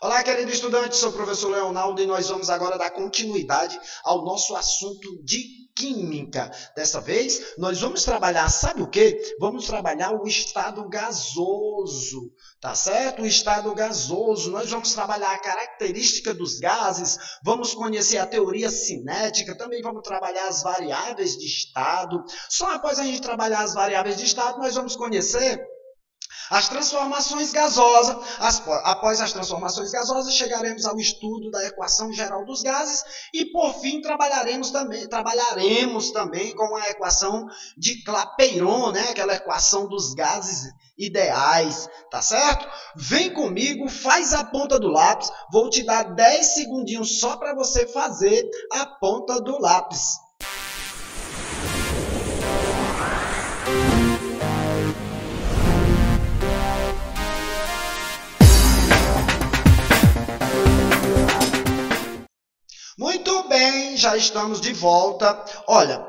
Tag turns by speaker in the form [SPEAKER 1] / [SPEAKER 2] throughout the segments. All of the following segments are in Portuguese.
[SPEAKER 1] Olá, querido estudante, sou o professor Leonardo e nós vamos agora dar continuidade ao nosso assunto de química. Dessa vez, nós vamos trabalhar, sabe o quê? Vamos trabalhar o estado gasoso, tá certo? O estado gasoso. Nós vamos trabalhar a característica dos gases, vamos conhecer a teoria cinética, também vamos trabalhar as variáveis de estado. Só após a gente trabalhar as variáveis de estado, nós vamos conhecer as transformações gasosas. Após as transformações gasosas, chegaremos ao estudo da equação geral dos gases e, por fim, trabalharemos também com a equação de Clapeyron, né? Aquela equação dos gases ideais, tá certo? Vem comigo, faz a ponta do lápis. Vou te dar 10 segundinhos só para você fazer a ponta do lápis. Muito bem, já estamos de volta. Olha,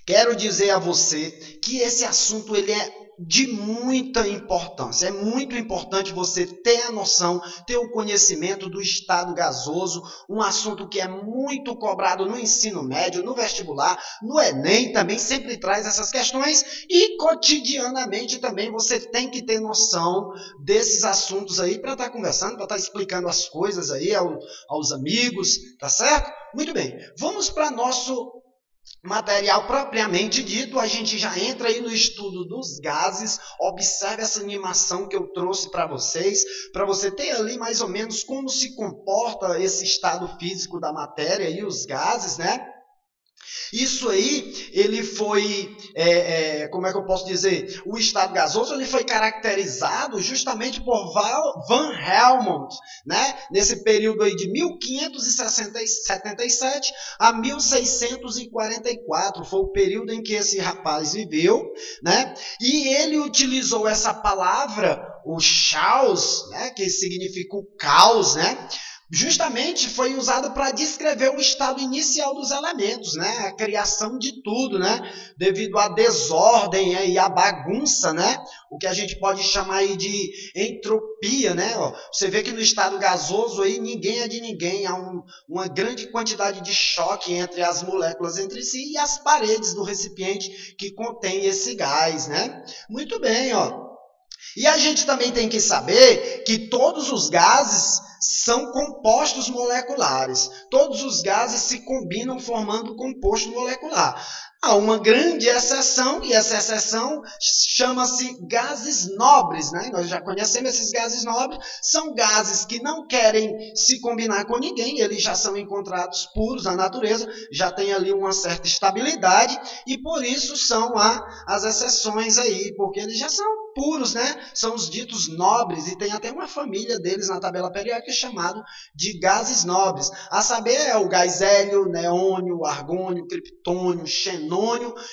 [SPEAKER 1] quero dizer a você que esse assunto ele é de muita importância. É muito importante você ter a noção, ter o conhecimento do estado gasoso, um assunto que é muito cobrado no ensino médio, no vestibular, no Enem também sempre traz essas questões e cotidianamente também você tem que ter noção desses assuntos aí para estar conversando, para estar explicando as coisas aí aos amigos, tá certo? Muito bem, vamos para nosso material propriamente dito. A gente já entra aí no estudo dos gases. Observe essa animação que eu trouxe para você ter ali mais ou menos como se comporta esse estado físico da matéria e os gases, né? Isso aí, ele foi, como é que eu posso dizer? O estado gasoso ele foi caracterizado justamente por Van Helmont, né? Nesse período aí de 1577 a 1644, foi o período em que esse rapaz viveu, né? E ele utilizou essa palavra, o chaos, né? Que significa o caos, né? Justamente foi usado para descrever o estado inicial dos elementos, né? A criação de tudo, né? Devido à desordem e à bagunça, né? O que a gente pode chamar aí de entropia, né? Você vê que no estado gasoso aí ninguém é de ninguém, há uma grande quantidade de choque entre as moléculas entre si e as paredes do recipiente que contém esse gás, né? Muito bem, ó. E a gente também tem que saber que todos os gases são compostos moleculares. Todos os gases se combinam formando composto molecular. Há uma grande exceção, e essa exceção chama-se gases nobres, né? Nós já conhecemos esses gases nobres, são gases que não querem se combinar com ninguém, eles já são encontrados puros na natureza, já tem ali uma certa estabilidade, e por isso são as exceções aí, porque eles já são puros, né? São os ditos nobres, e tem até uma família deles na tabela periódica chamado de gases nobres. A saber, é o gás hélio, neônio, argônio, criptônio, xenônio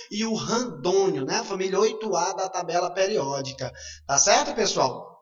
[SPEAKER 1] e o randônio, né? A família 8A da tabela periódica. Tá certo, pessoal?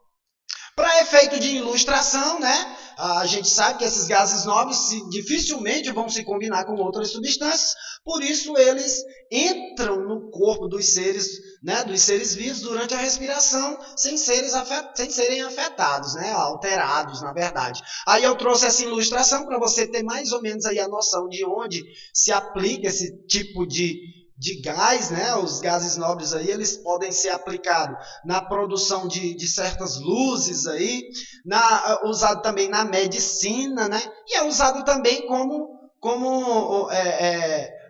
[SPEAKER 1] Para efeito de ilustração, né? A gente sabe que esses gases nobres dificilmente vão se combinar com outras substâncias, por isso eles entram no corpo dos seres, né, dos seres vivos durante a respiração sem serem afetados, né, alterados, na verdade. Aí eu trouxe essa ilustração para você ter mais ou menos aí a noção de onde se aplica esse tipo de gás, né? Os gases nobres aí, eles podem ser aplicados na produção de certas luzes aí, usado também na medicina, né? E é usado também como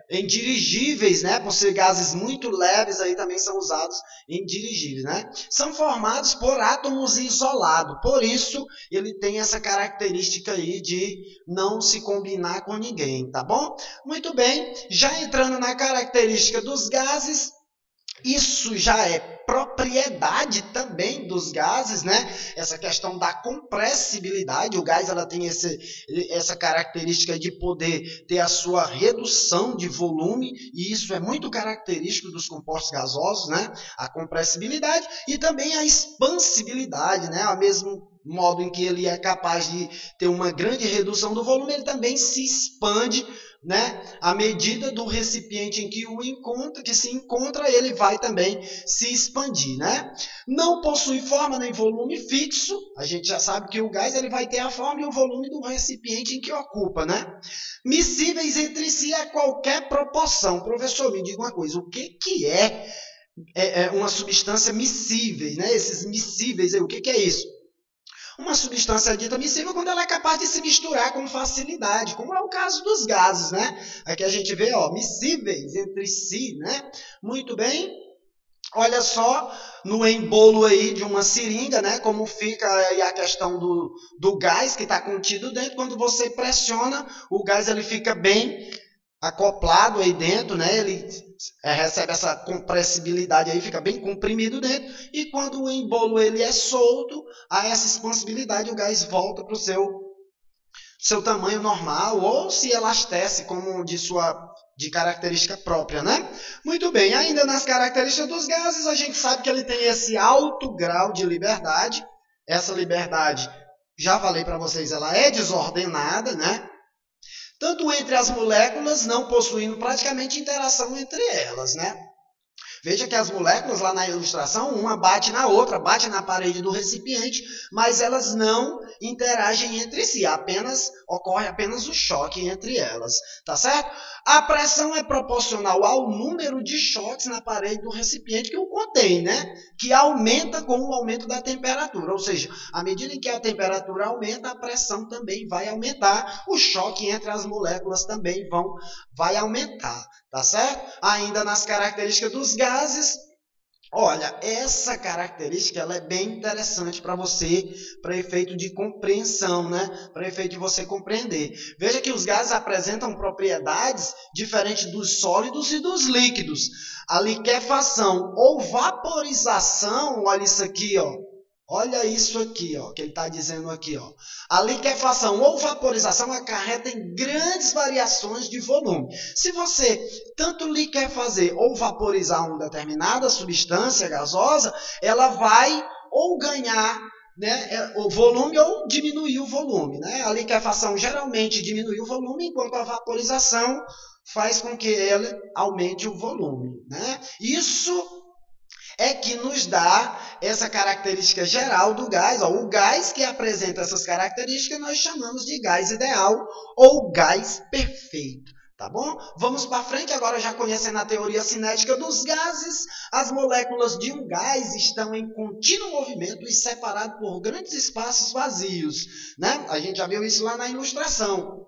[SPEAKER 1] em dirigíveis, né? Por ser gases muito leves aí também são usados em dirigíveis, né? São formados por átomos isolados, por isso ele tem essa característica aí de não se combinar com ninguém, tá bom? Muito bem, já entrando na característica dos gases, isso já é propriedade também dos gases, né? Essa questão da compressibilidade, o gás ela tem essa característica de poder ter a sua redução de volume, e isso é muito característico dos compostos gasosos, né? A compressibilidade e também a expansibilidade, né? Ao mesmo modo em que ele é capaz de ter uma grande redução do volume, ele também se expande né? À medida do recipiente em que se encontra, ele vai também se expandir, né? Não possui forma nem volume fixo. A gente já sabe que o gás ele vai ter a forma e o volume do recipiente em que ocupa, né? Miscíveis entre si a qualquer proporção. Professor, me diga uma coisa, o que é uma substância miscível, né? Esses miscíveis, o que é isso? Uma substância dita miscível quando ela é capaz de se misturar com facilidade, como é o caso dos gases, né? Aqui a gente vê, ó, miscíveis entre si, né? Muito bem. Olha só no embolo aí de uma seringa, né? Como fica aí a questão do gás que está contido dentro. Quando você pressiona, o gás ele fica bem acoplado aí dentro, né? Ele recebe essa compressibilidade aí, fica bem comprimido dentro, e quando o embolo ele é solto, há essa expansibilidade, o gás volta para o seu tamanho normal, ou se elastece como de característica própria, né? Muito bem, ainda nas características dos gases, a gente sabe que ele tem esse alto grau de liberdade. Essa liberdade, já falei para vocês, ela é desordenada, né? Tanto entre as moléculas, não possuindo praticamente interação entre elas, né? Veja que as moléculas lá na ilustração, uma bate na outra, bate na parede do recipiente, mas elas não interagem entre si, ocorre apenas o choque entre elas, tá certo? A pressão é proporcional ao número de choques na parede do recipiente que o contém, né? Que aumenta com o aumento da temperatura, ou seja, à medida em que a temperatura aumenta, a pressão também vai aumentar, o choque entre as moléculas também vai aumentar, tá certo? Ainda nas características dos gases, olha, essa característica ela é bem interessante para você, para efeito de compreensão, né? Para efeito de você compreender. Veja que os gases apresentam propriedades diferentes dos sólidos e dos líquidos. A liquefação ou vaporização, olha isso aqui, ó. Olha isso aqui, ó, que ele está dizendo aqui, ó. A liquefação ou vaporização acarreta em grandes variações de volume. Se você tanto liquefazer ou vaporizar uma determinada substância gasosa, ela vai ou ganhar, né, o volume ou diminuir o volume, né? A liquefação geralmente diminui o volume, enquanto a vaporização faz com que ela aumente o volume, né? Isso é que nos dá essa característica geral do gás. Ó, o gás que apresenta essas características nós chamamos de gás ideal ou gás perfeito. Tá bom? Vamos para frente agora já conhecendo a teoria cinética dos gases. As moléculas de um gás estão em contínuo movimento e separadas por grandes espaços vazios, né? A gente já viu isso lá na ilustração.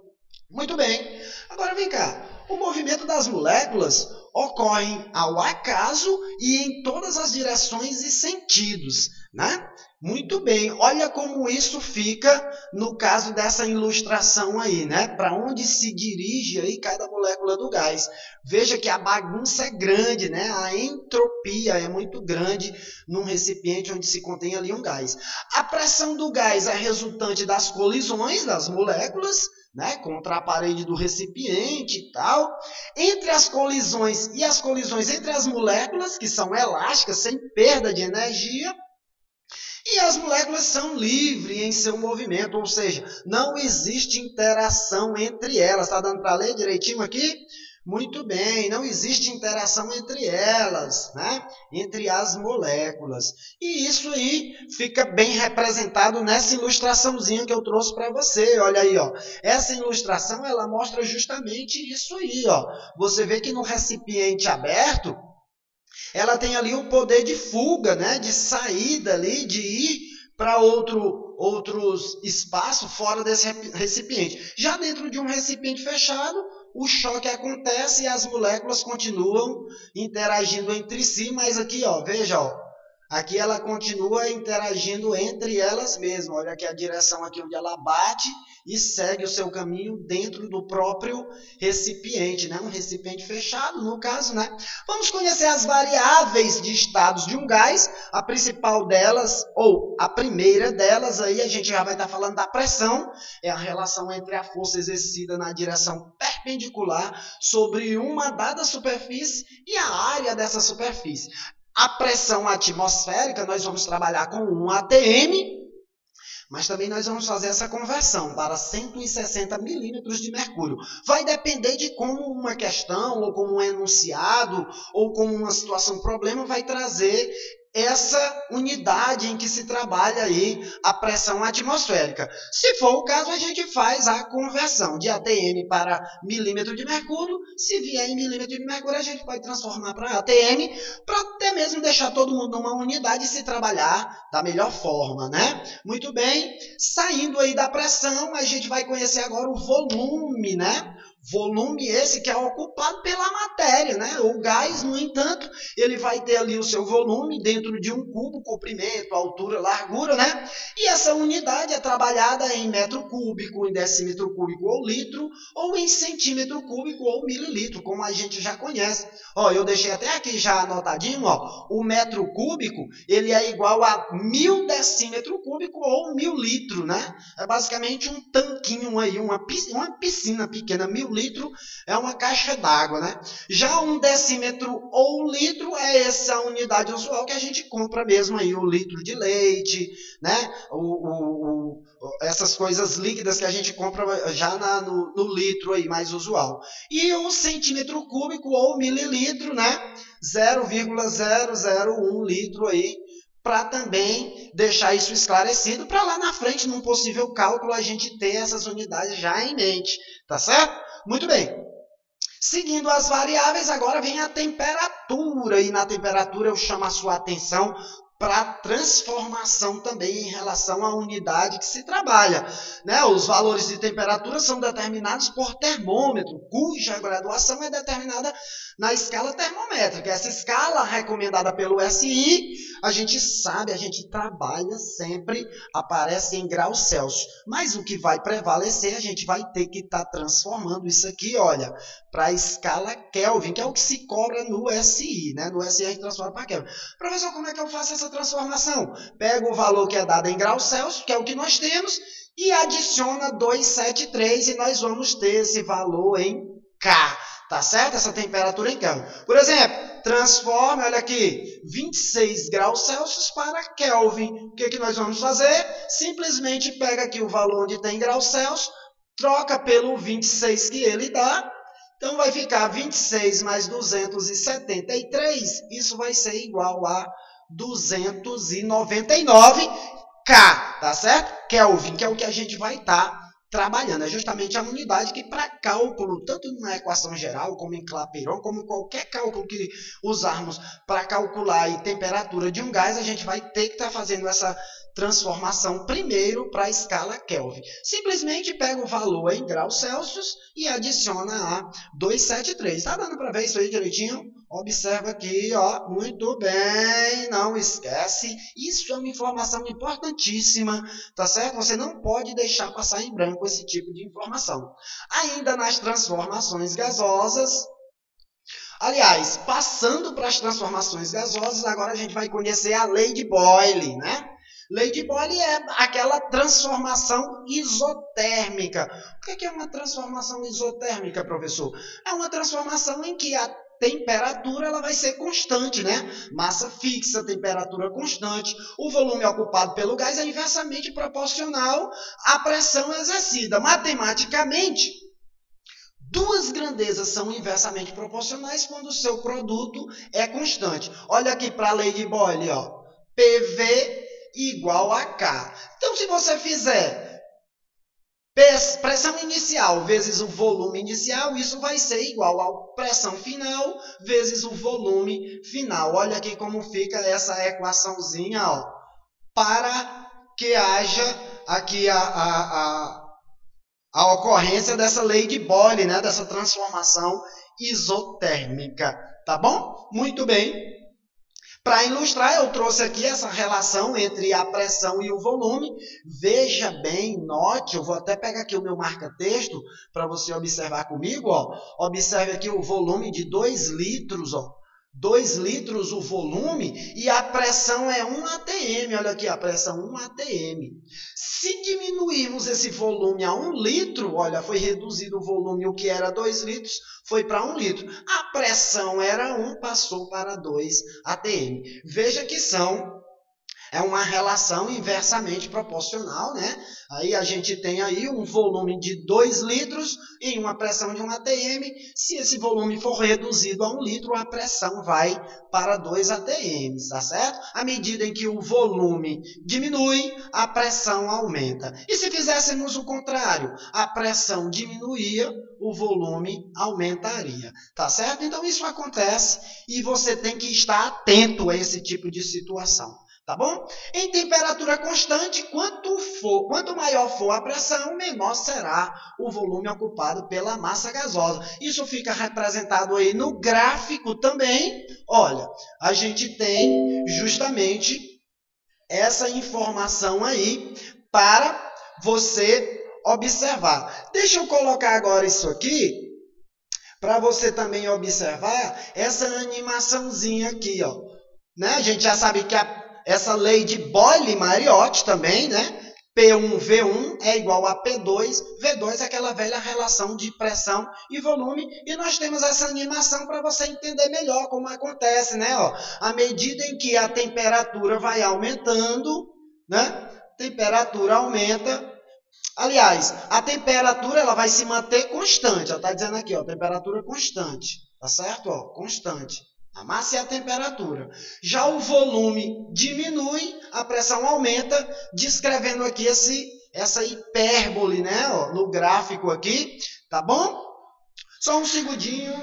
[SPEAKER 1] Muito bem. Agora vem cá. O movimento das moléculas ocorre ao acaso e em todas as direções e sentidos, né? Muito bem, olha como isso fica no caso dessa ilustração aí, né? Para onde se dirige aí cada molécula do gás. Veja que a bagunça é grande, né? A entropia é muito grande num recipiente onde se contém ali um gás. A pressão do gás é resultante das colisões das moléculas, né, contra a parede do recipiente e tal. Entre as colisões e as colisões entre as moléculas, que são elásticas, sem perda de energia, e as moléculas são livres em seu movimento, ou seja, não existe interação entre elas. Está dando para ler direitinho aqui? Muito bem, não existe interação entre elas, né? Entre as moléculas. E isso aí fica bem representado nessa ilustraçãozinha que eu trouxe para você. Olha aí, ó. Essa ilustração ela mostra justamente isso aí, ó. Você vê que no recipiente aberto, ela tem ali o poder de fuga, né? De saída ali, de ir para outros espaços fora desse recipiente. Já dentro de um recipiente fechado, o choque acontece e as moléculas continuam interagindo entre si, mas aqui, ó, veja, ó, aqui ela continua interagindo entre elas mesmas. Olha aqui a direção aqui onde ela bate e segue o seu caminho dentro do próprio recipiente, né? Um recipiente fechado, no caso, né? Vamos conhecer as variáveis de estados de um gás. A principal delas, ou a primeira delas, aí a gente já vai estar falando da pressão. É a relação entre a força exercida na direção perpendicular sobre uma dada superfície e a área dessa superfície. A pressão atmosférica, nós vamos trabalhar com 1 atm. Mas também nós vamos fazer essa conversão para 160 milímetros de mercúrio. Vai depender de como uma questão, ou como um enunciado, ou como uma situação, problema, vai trazer essa unidade em que se trabalha aí a pressão atmosférica. Se for o caso, a gente faz a conversão de ATM para milímetro de mercúrio. Se vier em milímetro de mercúrio, a gente pode transformar para ATM, para até mesmo deixar todo mundo numa unidade e se trabalhar da melhor forma, né? Muito bem, saindo aí da pressão, a gente vai conhecer agora o volume, né? Volume esse que é ocupado pela matéria, né? O gás, no entanto, ele vai ter ali o seu volume dentro de um cubo, comprimento, altura, largura, né? E essa unidade é trabalhada em metro cúbico, em decímetro cúbico ou litro, ou em centímetro cúbico ou mililitro, como a gente já conhece. Ó, eu deixei até aqui já anotadinho, ó, o metro cúbico, ele é igual a 1000 decímetro cúbico ou 1000 litro, né? É basicamente um tanquinho aí, uma piscina pequena, 1000 litro é uma caixa d'água, né? Já um decímetro ou litro é essa unidade usual que a gente compra mesmo aí, o litro de leite, né? Essas coisas líquidas que a gente compra já no litro aí, mais usual. E um centímetro cúbico ou mililitro, né? 0,001 litro aí, para também deixar isso esclarecido, para lá na frente, num possível cálculo, a gente ter essas unidades já em mente, tá certo? Muito bem. Seguindo as variáveis, agora vem a temperatura, e na temperatura eu chamo a sua atenção para a transformação também em relação à unidade que se trabalha, né? Os valores de temperatura são determinados por termômetro, cuja graduação é determinada na escala termométrica. Essa escala recomendada pelo SI, a gente sabe, a gente trabalha sempre, aparece em graus Celsius. Mas o que vai prevalecer, a gente vai ter que estar transformando isso aqui, olha, para a escala Kelvin, que é o que se cobra no SI, né? No SI a gente transforma para Kelvin. Professor, como é que eu faço essa transformação? Pega o valor que é dado em graus Celsius, que é o que nós temos, e adiciona 273 e nós vamos ter esse valor em K. Tá certo? Essa temperatura em Kelvin. Por exemplo, transforma, olha aqui, 26 graus Celsius para Kelvin. O que nós vamos fazer? Simplesmente pega aqui o valor onde tem graus Celsius, troca pelo 26 que ele dá. Então, vai ficar 26 mais 273. Isso vai ser igual a 299 K, tá certo? Kelvin, que é o que a gente vai estar trabalhando. É justamente a unidade que, para cálculo, tanto na equação geral, como em Clapeyron, como qualquer cálculo que usarmos para calcular a temperatura de um gás, a gente vai ter que estar fazendo essa transformação primeiro para a escala Kelvin. Simplesmente pega o valor em graus Celsius e adiciona a 273. Está dando para ver isso aí direitinho? Observa aqui, ó, muito bem, não esquece, isso é uma informação importantíssima, tá certo? Você não pode deixar passar em branco esse tipo de informação. Ainda nas transformações gasosas, aliás, passando para as transformações gasosas, agora a gente vai conhecer a lei de Boyle, né? Lei de Boyle é aquela transformação isotérmica. O que é uma transformação isotérmica, professor? É uma transformação em que a temperatura ela vai ser constante, né? Massa fixa, temperatura constante. O volume ocupado pelo gás é inversamente proporcional à pressão exercida. Matematicamente, duas grandezas são inversamente proporcionais quando o seu produto é constante. Olha aqui para a lei de Boyle, ó. PV igual a K. Então, se você fizer pressão inicial vezes o volume inicial, isso vai ser igual a pressão final vezes o volume final. Olha aqui como fica essa equaçãozinha, ó, para que haja aqui a ocorrência dessa lei de Boyle, né, dessa transformação isotérmica. Tá bom? Muito bem. Para ilustrar, eu trouxe aqui essa relação entre a pressão e o volume. Veja bem, note, eu vou até pegar aqui o meu marca-texto para você observar comigo. Ó. Observe aqui o volume de 2 litros. Ó. 2 litros o volume e a pressão é 1 atm. Olha aqui, a pressão 1 atm. Se diminuirmos esse volume a 1 litro, olha, foi reduzido o volume, o que era 2 litros, foi para 1 litro. A pressão era 1, passou para 2 atm. Veja que são É uma relação inversamente proporcional, né? Aí a gente tem aí um volume de 2 litros em uma pressão de 1 atm. Se esse volume for reduzido a 1 litro, a pressão vai para 2 atm, tá certo? À medida em que o volume diminui, a pressão aumenta. E se fizéssemos o contrário, a pressão diminuía, o volume aumentaria, tá certo? Então isso acontece e você tem que estar atento a esse tipo de situação. Tá bom? Em temperatura constante, quanto maior for a pressão, menor será o volume ocupado pela massa gasosa. Isso fica representado aí no gráfico também. Olha, a gente tem justamente essa informação aí para você observar. Deixa eu colocar agora isso aqui para você também observar essa animaçãozinha aqui, ó. Né? A gente já sabe que essa lei de Boyle-Mariotti também, né? P1V1 é igual a P2, V2 é aquela velha relação de pressão e volume, e nós temos essa animação para você entender melhor como acontece, né? Ó, à medida em que a temperatura vai aumentando, né? Temperatura aumenta. Aliás, a temperatura ela vai se manter constante. Está dizendo aqui, ó, temperatura constante, tá certo? Ó, constante. A massa e a temperatura. Já o volume diminui, a pressão aumenta, descrevendo aqui essa hipérbole, né? Ó, no gráfico aqui, tá bom? Só um segundinho.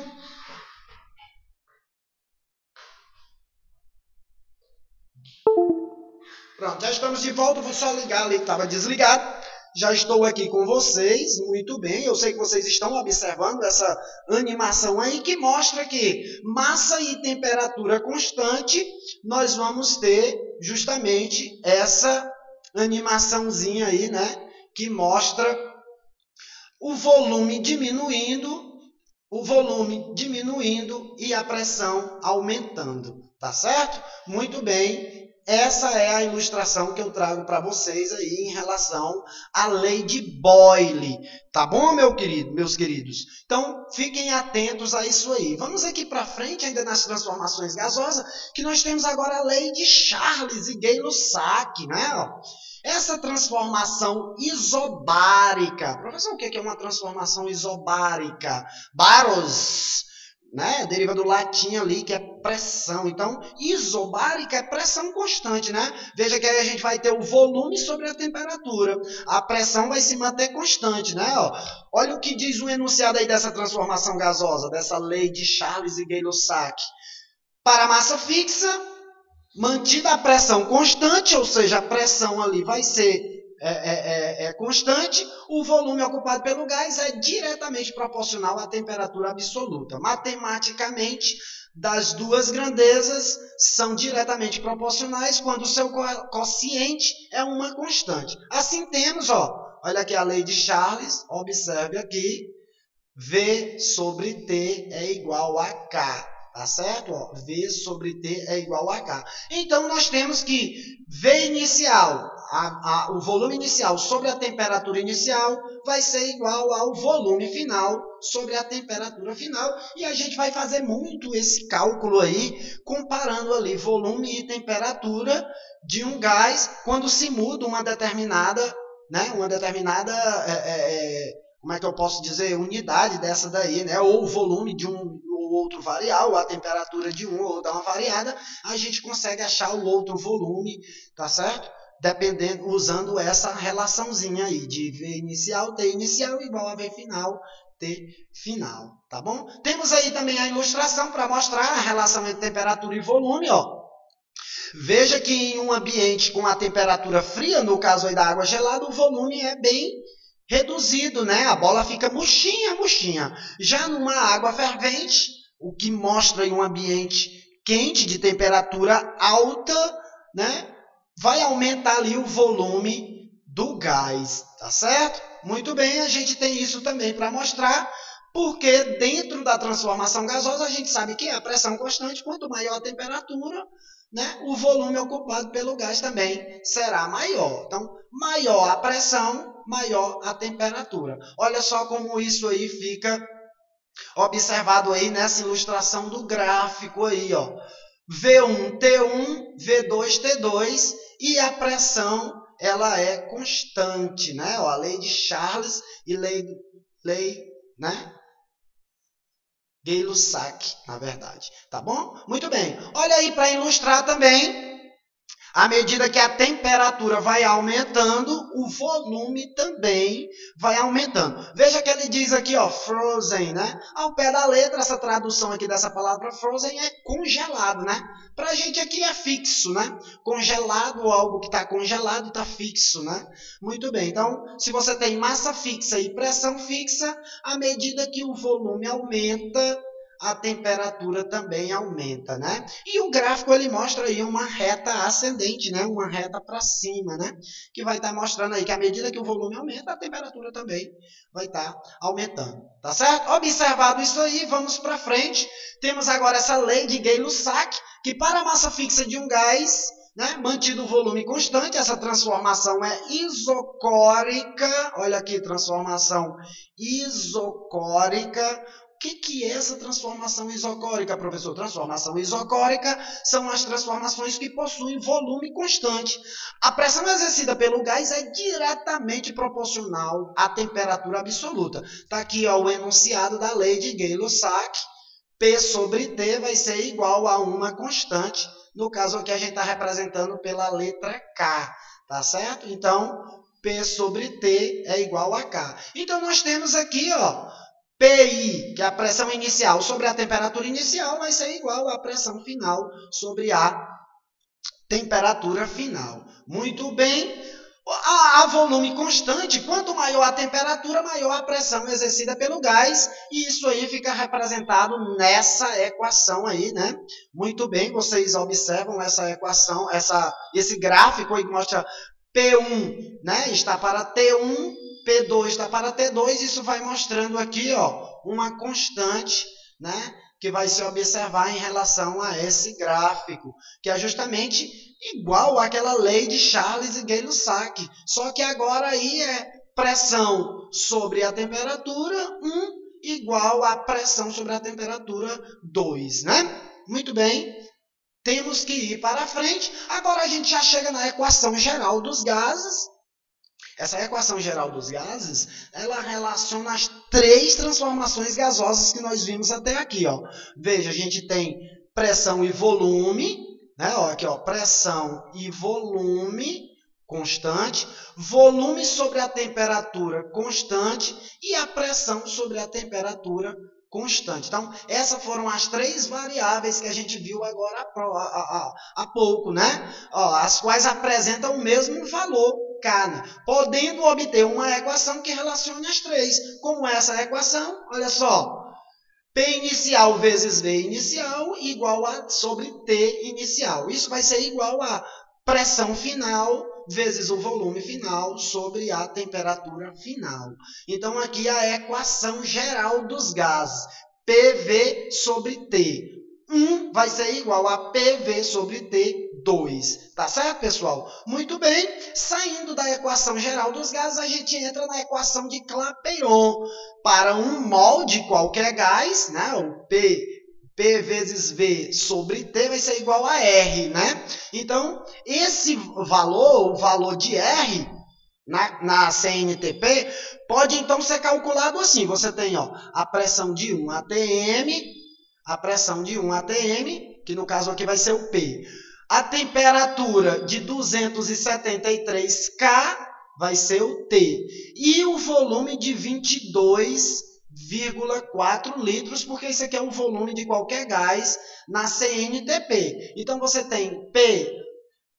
[SPEAKER 1] Pronto, já estamos de volta. Vou só ligar ali que estava desligado. Já estou aqui com vocês, muito bem. Eu sei que vocês estão observando essa animação aí que mostra que massa e temperatura constante, nós vamos ter justamente essa animaçãozinha aí, né? Que mostra o volume diminuindo e a pressão aumentando, tá certo? Muito bem. Essa é a ilustração que eu trago para vocês aí em relação à lei de Boyle. Tá bom, meus queridos? Então, fiquem atentos a isso aí. Vamos aqui para frente, ainda nas transformações gasosas, que nós temos agora a lei de Charles e Gay-Lussac, né? Essa transformação isobárica. Professor, o que é uma transformação isobárica? Baros, né? Deriva do latim ali, que é pressão. Então, isobárica é pressão constante, né? Veja que aí a gente vai ter o volume sobre a temperatura. A pressão vai se manter constante, né? Ó, olha o que diz o enunciado aí dessa transformação gasosa, dessa lei de Charles e Gay-Lussac. Para a massa fixa, mantida a pressão constante, ou seja, a pressão ali vai ser constante, o volume ocupado pelo gás é diretamente proporcional à temperatura absoluta. Matematicamente, das duas grandezas são diretamente proporcionais quando o seu quociente é uma constante. Assim temos, ó, olha aqui a lei de Charles, observe aqui, V sobre T é igual a K. Tá certo? Ó, V sobre T é igual a K. Então, nós temos que V inicial, o volume inicial sobre a temperatura inicial, vai ser igual ao volume final sobre a temperatura final. E a gente vai fazer muito esse cálculo aí, comparando ali volume e temperatura de um gás quando se muda uma determinada, né? Como é que eu posso dizer? Unidade dessa daí, né? Ou o volume de um outro variar, ou a temperatura de um ou dá uma variada, a gente consegue achar o outro volume, tá certo? Dependendo, usando essa relaçãozinha aí de V inicial, T inicial igual a V final, T final, tá bom? Temos aí também a ilustração para mostrar a relação entre temperatura e volume, ó. Veja que em um ambiente com a temperatura fria, no caso aí da água gelada, o volume é bem reduzido, né? A bola fica murchinha. Já numa água fervente, o que mostra em um ambiente quente, de temperatura alta, né? Vai aumentar ali o volume do gás, tá certo? Muito bem, a gente tem isso também para mostrar, porque dentro da transformação gasosa a gente sabe que a pressão constante, quanto maior a temperatura, né, o volume ocupado pelo gás também será maior. Então, maior a pressão, maior a temperatura. Olha só como isso aí fica observado aí nessa ilustração do gráfico aí, ó. V1, T1, V2, T2, e a pressão ela é constante, né? Ó, a lei de Charles e lei né? Gay-Lussac, na verdade, tá bom? Muito bem. Olha aí para ilustrar também, à medida que a temperatura vai aumentando, o volume também vai aumentando. Veja que ele diz aqui, ó, frozen, né? Ao pé da letra, essa tradução aqui dessa palavra frozen é congelado, né? Pra gente aqui é fixo, né? Congelado ou algo que está congelado está fixo, né? Muito bem. Então, se você tem massa fixa e pressão fixa, à medida que o volume aumenta, a temperatura também aumenta, né? E o gráfico ele mostra aí uma reta ascendente, né? Uma reta para cima, né? Que vai estar mostrando aí que à medida que o volume aumenta, a temperatura também vai estar aumentando, tá certo? Observado isso aí, vamos para frente. Temos agora essa lei de Gay-Lussac, que para a massa fixa de um gás, né, mantido o volume constante, essa transformação é isocórica. Olha aqui, transformação isocórica. O que é essa transformação isocórica, professor? Transformação isocórica são as transformações que possuem volume constante. A pressão exercida pelo gás é diretamente proporcional à temperatura absoluta. Está aqui ó, o enunciado da lei de Gay-Lussac. P sobre T vai ser igual a uma constante. No caso aqui a gente está representando pela letra K, tá certo? Então, P sobre T é igual a K. Então, nós temos aqui, ó, PI, que é a pressão inicial sobre a temperatura inicial, vai ser igual à pressão final sobre a temperatura final. Muito bem. A volume constante, quanto maior a temperatura, maior a pressão exercida pelo gás, e isso aí fica representado nessa equação aí, né? Muito bem, vocês observam essa equação, esse gráfico aí que mostra P1, né? Está para T1, P2 está para T2, isso vai mostrando aqui, ó, uma constante, né? Que vai se observar em relação a esse gráfico, que é justamente igual àquela lei de Charles e Gay-Lussac, só que agora aí é pressão sobre a temperatura 1 igual a pressão sobre a temperatura 2, né? Muito bem, temos que ir para frente. Agora a gente já chega na equação geral dos gases. Essa equação geral dos gases, ela relaciona as três transformações gasosas que nós vimos até aqui. Ó. Veja, a gente tem pressão e volume, né? Ó, aqui, ó, pressão e volume constante, volume sobre a temperatura constante e a pressão sobre a temperatura constante. Então, essas foram as três variáveis que a gente viu agora há pouco, né? Ó, as quais apresentam o mesmo valor, K, podendo obter uma equação que relacione as três. Como essa equação, olha só, P inicial vezes V inicial igual a sobre T inicial. Isso vai ser igual a pressão final vezes o volume final sobre a temperatura final. Então, aqui a equação geral dos gases, PV sobre T. 1 vai ser igual a PV sobre T2. Tá certo, pessoal? Muito bem. Saindo da equação geral dos gases, a gente entra na equação de Clapeyron. Para um mol de qualquer gás, né, o P vezes V sobre T vai ser igual a R, né? Então, esse valor, o valor de R na CNTP, pode então ser calculado assim. Você tem ó, a pressão de 1 atm, a pressão de 1 atm, que no caso aqui vai ser o P. A temperatura de 273 K vai ser o T. E o volume de 22,4 litros, porque isso aqui é o volume de qualquer gás na CNTP. Então, você tem P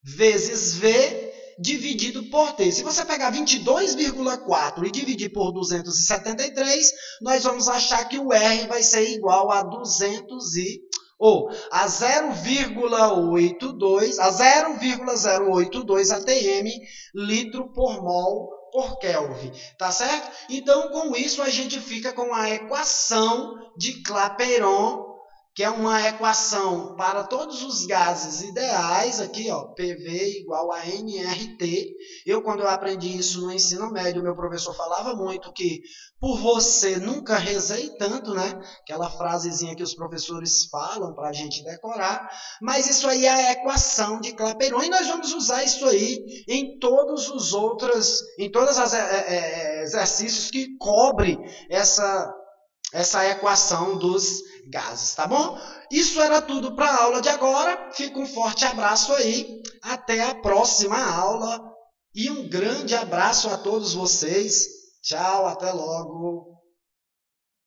[SPEAKER 1] vezes V dividido por T. Se você pegar 22,4 e dividir por 273, nós vamos achar que o R vai ser igual a 0,082 atm litro por mol por Kelvin, tá certo? Então, com isso, a gente fica com a equação de Clapeyron, que é uma equação para todos os gases ideais, aqui, ó, PV igual a nRT. Quando eu aprendi isso no ensino médio, meu professor falava muito que por você nunca rezei tanto, né? Aquela frasezinha que os professores falam para a gente decorar. Mas isso aí é a equação de Clapeyron e nós vamos usar isso aí em todos os outros, em todos os exercícios que cobre essa equação dos gases, tá bom? Isso era tudo para a aula de agora. Fica um forte abraço aí. Até a próxima aula. E um grande abraço a todos vocês. Tchau, até logo.